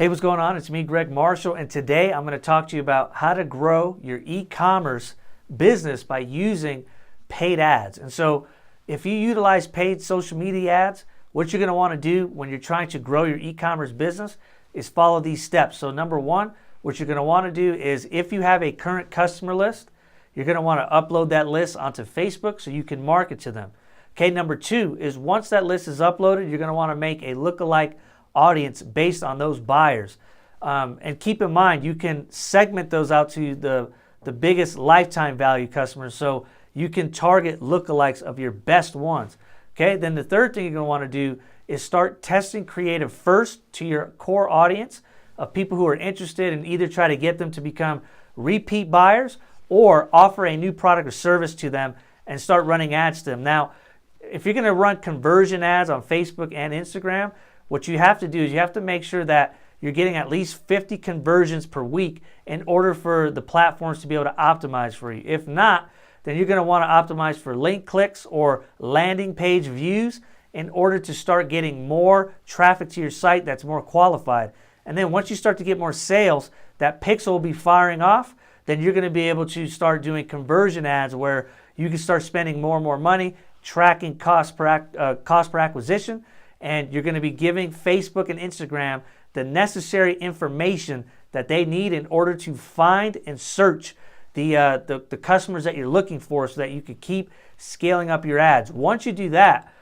Hey, what's going on? It's me, Greg Marshall, and today I'm going to talk to you about how to grow your e-commerce business by using paid ads. And so if you utilize paid social media ads, what you're going to want to do when you're trying to grow your e-commerce business is follow these steps. So number one, what you're going to want to do is if you have a current customer list, you're going to want to upload that list onto Facebook so you can market to them. Okay, number two is once that list is uploaded, you're going to want to make a lookalike audience based on those buyers. And keep in mind, you can segment those out to the biggest lifetime value customers, so you can target lookalikes of your best ones. Okay, then the third thing you're going to want to do is start testing creative first to your core audience of people who are interested, and either try to get them to become repeat buyers or offer a new product or service to them and start running ads to them. Now, if you're going to run conversion ads on Facebook and Instagram, what you have to do is you have to make sure that you're getting at least 50 conversions per week in order for the platforms to be able to optimize for you. If not, then you're going to want to optimize for link clicks or landing page views in order to start getting more traffic to your site that's more qualified. And then once you start to get more sales, that pixel will be firing off. Then you're going to be able to start doing conversion ads where you can start spending more and more money, tracking cost per acquisition, and you're going to be giving Facebook and Instagram the necessary information that they need in order to find and search the customers that you're looking for, so that you can keep scaling up your ads. Once you do that,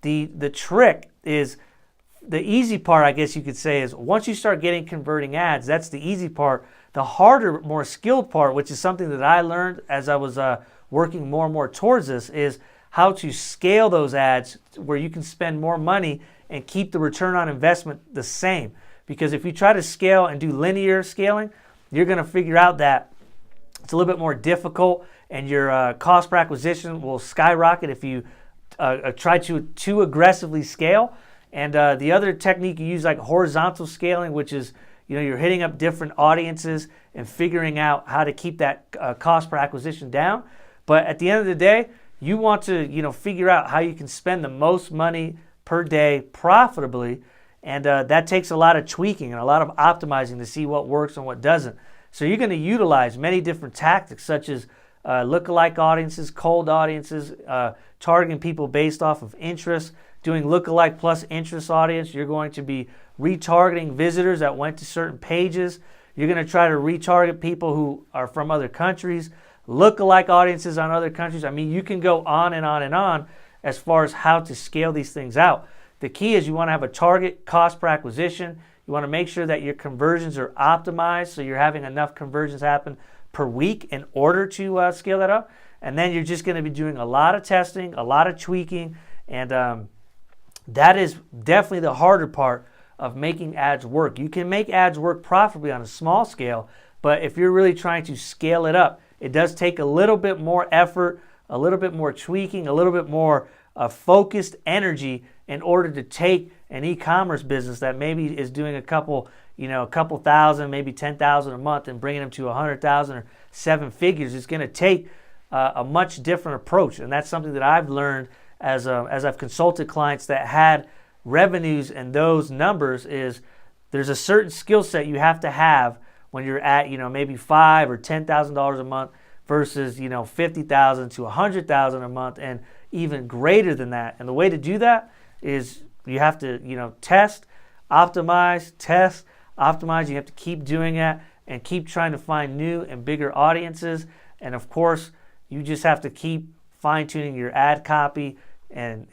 the trick is, the easy part, I guess you could say, is once you start getting converting ads, that's the easy part. The harder, more skilled part, which is something that I learned as I was working more and more towards this, is how to scale those ads where you can spend more money and keep the return on investment the same. Because if you try to scale and do linear scaling, you're going to figure out that it's a little bit more difficult, and your cost per acquisition will skyrocket if you try to too aggressively scale. And the other technique you use, like horizontal scaling, which is, you're hitting up different audiences and figuring out how to keep that cost per acquisition down. But at the end of the day, you want to, figure out how you can spend the most money per day profitably. And that takes a lot of tweaking and a lot of optimizing to see what works and what doesn't. So you're going to utilize many different tactics, such as lookalike audiences, cold audiences, targeting people based off of interest, doing lookalike plus interest audience. You're going to be retargeting visitors that went to certain pages. You're going to try to retarget people who are from other countries, lookalike audiences on other countries. I mean, you can go on and on and on as far as how to scale these things out. The key is you want to have a target cost per acquisition. You want to make sure that your conversions are optimized, so you're having enough conversions happen per week in order to scale that up. And then you're just going to be doing a lot of testing, a lot of tweaking, and that is definitely the harder part of making ads work. You can make ads work profitably on a small scale, but if you're really trying to scale it up, it does take a little bit more effort, a little bit more tweaking, a little bit more focused energy in order to take an e-commerce business that maybe is doing a couple thousand, maybe 10,000 a month, and bringing them to 100,000 or seven figures. It's going to take a much different approach, and that's something that I've learned as I've consulted clients that had revenues and those numbers. Is there's a certain skill set you have to have when you're at maybe $5,000 or $10,000 a month versus $50,000 to $100,000 a month and even greater than that. And the way to do that is you have to test, optimize, test, optimize. You have to keep doing that and keep trying to find new and bigger audiences. And of course, you just have to keep fine-tuning your ad copy, and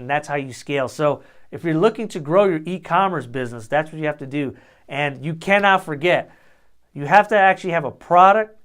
that's how you scale. So if you're looking to grow your e-commerce business, that's what you have to do. And you cannot forget, you have to actually have a product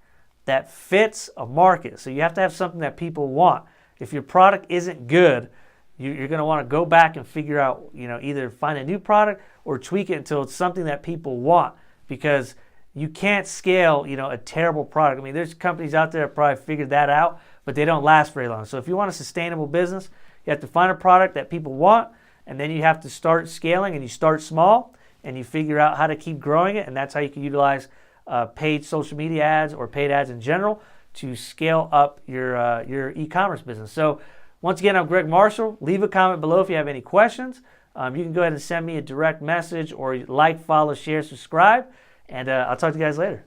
that fits a market. So you have to have something that people want. If your product isn't good, you're going to want to go back and figure out, either find a new product or tweak it until it's something that people want, because you can't scale, a terrible product. I mean, there's companies out there that probably figured that out, but they don't last very long. So if you want a sustainable business, you have to find a product that people want, and then you have to start scaling, and you start small, and you figure out how to keep growing it, and that's how you can utilize paid social media ads or paid ads in general to scale up your e-commerce business. So once again, I'm Greg Marshall. Leave a comment below if you have any questions. you can go ahead and send me a direct message or like, follow, share, subscribe, and I'll talk to you guys later.